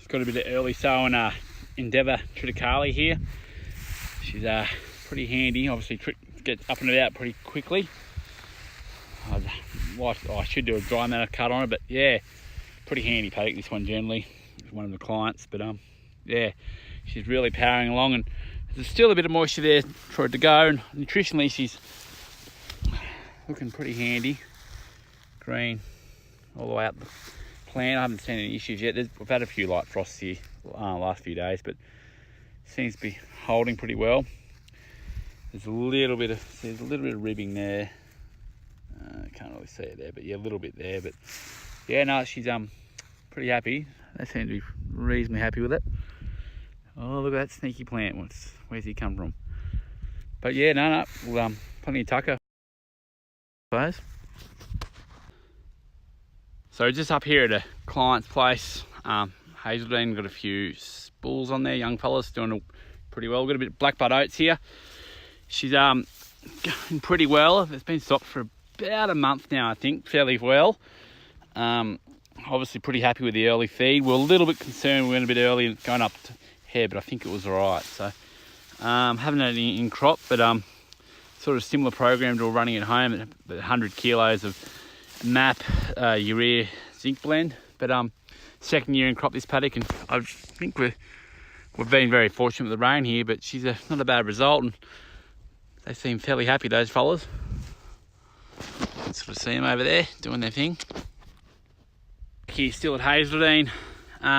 got a bit of early sown Endeavour Triticale here. She's pretty handy. Obviously gets up and about pretty quickly. I should do a dry matter cut on it, but yeah, pretty handy paddock this one generally. It's one of the clients, but yeah, she's really powering along, and there's still a bit of moisture there for it to go. And nutritionally, she's looking pretty handy. Green all the way up the plant. I haven't seen any issues yet. We've had a few light frosts here last few days, but seems to be holding pretty well. There's a little bit of ribbing there. Can't really see it there, but yeah, a little bit there. But yeah, no, she's pretty happy. They seem to be reasonably happy with it. Oh, look at that sneaky plant. Where's he come from? But yeah, no, well, plenty of tucker, I suppose. So just up here at a client's place, Hazeldean, got a few bulls on there, young fellas doing pretty well. Got a bit of black bud oats here. She's going pretty well. It's been stocked for about a month now, I think, fairly well. Obviously pretty happy with the early feed. We're a little bit concerned we went a bit early and going up to hair, but I think it was all right. So haven't had any in crop, but sort of similar program to we're running at home at 100 kilos of MAP urea zinc blend. But second year in crop this paddock, and I think we've been very fortunate with the rain here, but she's not a bad result, and they seem fairly happy, those fellas. You can sort of see them over there doing their thing. Here still at Hazeldean,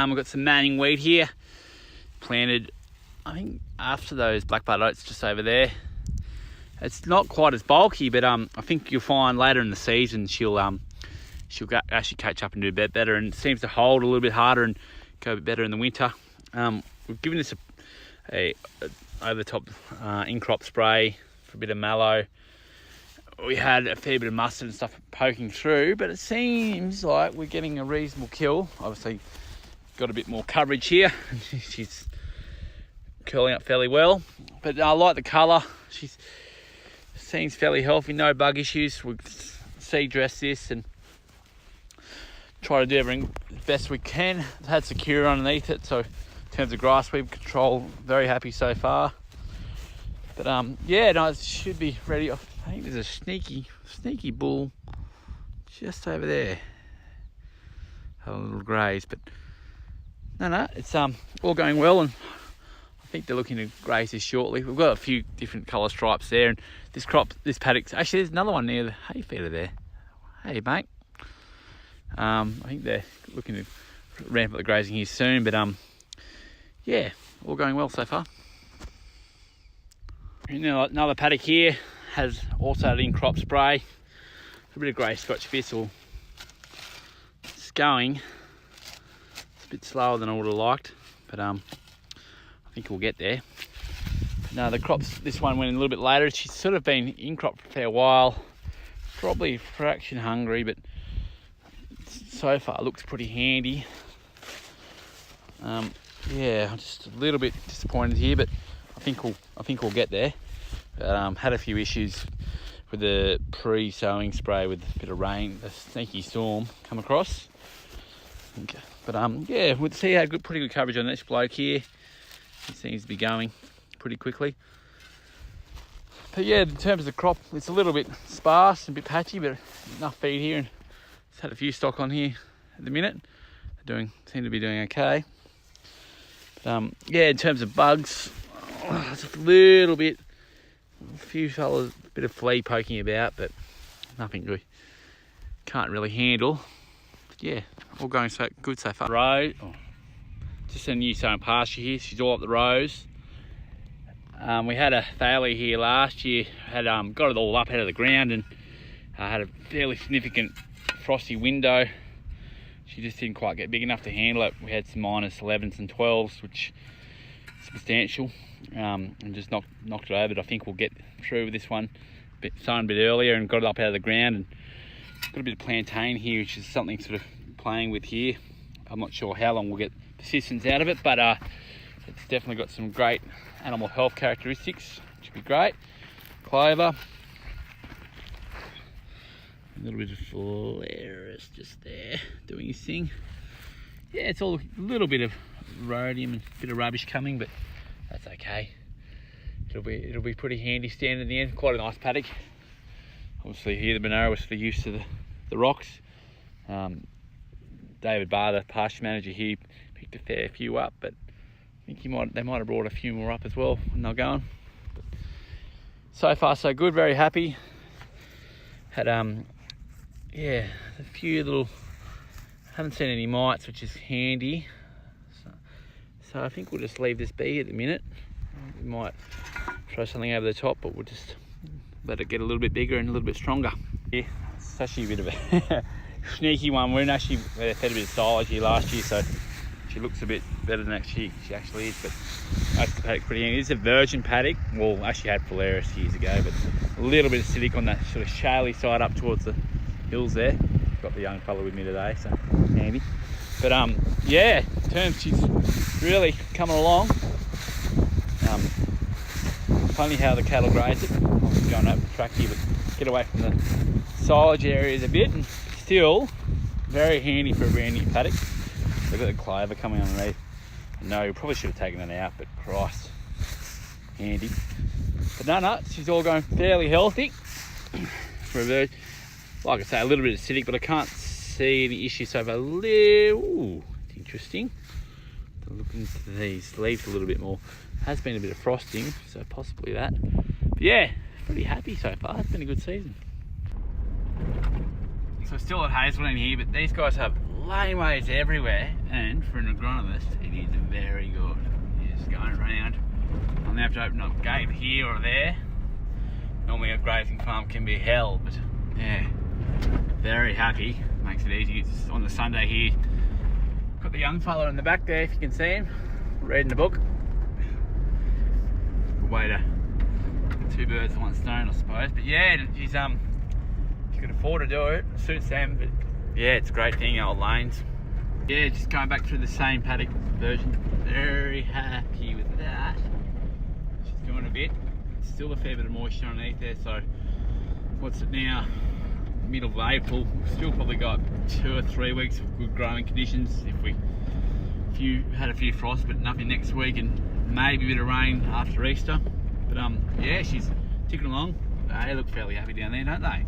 we've got some Manning wheat here, planted I think after those black bud oats just over there. It's not quite as bulky, but I think you'll find later in the season she'll actually catch up and do a bit better, and it seems to hold a little bit harder and go a bit better in the winter. We've given this a over the top in crop spray for a bit of mallow. We had a fair bit of mustard and stuff poking through, but it seems like we're getting a reasonable kill. Obviously got a bit more coverage here. She's curling up fairly well, but I like the colour. She seems fairly healthy, no bug issues. We'll seed dress this and try to do everything as best we can. It's had secure underneath it, so in terms of grass weed control, very happy so far. But yeah, no, it should be ready. I think there's a sneaky bull just over there. Have a little graze, but no, it's all going well, and I think they're looking to graze this shortly. We've got a few different colour stripes there, and this paddock's actually, there's another one near the hay feeder there. Hey mate, I think they're looking to ramp up the grazing here soon, but yeah, all going well so far. You know, another paddock here has also an in-crop spray. A bit of grey Scotch thistle. It's going. It's a bit slower than I would have liked, but I think we'll get there. No, the crops, this one went in a little bit later. She's sort of been in crop for a fair while. Probably fraction hungry, but so far looks pretty handy. Yeah, I'm just a little bit disappointed here, but I think we'll get there. Had a few issues with the pre-sowing spray with a bit of rain, a sneaky storm come across. But yeah, we'll see how pretty good coverage on this bloke here. He seems to be going pretty quickly. But yeah, in terms of the crop, it's a little bit sparse and a bit patchy, but enough feed here. And just had a few stock on here at the minute. Seem to be doing okay. But yeah, in terms of bugs, it's a few fellas, a bit of flea poking about, but nothing we can't really handle. But yeah, all going so good so far. Row, just a new sown pasture here. She's all up the rows. We had a failure here last year. Had got it all up out of the ground, and had a fairly significant frosty window. She just didn't quite get big enough to handle it. We had some -11s and 12s, which is substantial, and just knocked it over. But I think we'll get through with this one. Sown a bit earlier and got it up out of the ground, and got a bit of plantain here, which is something sort of playing with here. I'm not sure how long we'll get persistence out of it, but it's definitely got some great animal health characteristics, which would be great. Clover. A little bit of Phalaris just there doing his thing. Yeah, it's all a little bit of rhodium and a bit of rubbish coming, but that's okay. It'll be pretty handy standing in the end. Quite a nice paddock. Obviously here the Monaro was sort of used to the rocks. David Barr, the pasture manager here, picked a fair few up, but I think they might have brought a few more up as well when they're going. But so far so good, very happy. Had yeah, a few little, haven't seen any mites, which is handy. So I think we'll just leave this be at the minute. We might throw something over the top, but we'll just let it get a little bit bigger and a little bit stronger. Yeah, it's actually a bit of a sneaky one. We actually fed a bit of silage here last year, so she looks a bit better than she actually is, but that's the paddock pretty handy. It's a virgin paddock. Well, actually had Polaris years ago, but a little bit acidic on that sort of shaly side up towards the hills there. Got the young fella with me today, so handy. But yeah, in terms, she's really coming along. Funny how the cattle graze it. I'm just going over the track here, but get away from the silage areas a bit, and still very handy for a brand new paddock. Look at the clover coming underneath. No, you probably should have taken it out, but Christ, handy. But no, she's all going fairly healthy. For a bird, like I say, a little bit acidic, but I can't see any issues so far. Ooh, interesting. To look into these leaves a little bit more. Has been a bit of frosting, so possibly that. But yeah, pretty happy so far. It's been a good season. So still at Hazelden here, but these guys have laneways everywhere, and for an agronomist, it is very good. You're just going around. I'm gonna have to open up a gate here or there. Normally a grazing farm can be hell, but yeah, very happy. Makes it easy. It's on the Sunday here. Got the young fella in the back there, if you can see him, reading the book. Good way to two birds with one stone, I suppose. But yeah, he's if you can afford to do it, it suits them. But yeah, it's a great thing, old lanes. Yeah, just going back through the same paddock version. Very happy with that. She's doing a bit. Still a fair bit of moisture underneath there, so what's it now? Middle of April. We've still probably got 2 or 3 weeks of good growing conditions. If we had a few frosts, but nothing next week, and maybe a bit of rain after Easter. But yeah, she's ticking along. They look fairly happy down there, don't they?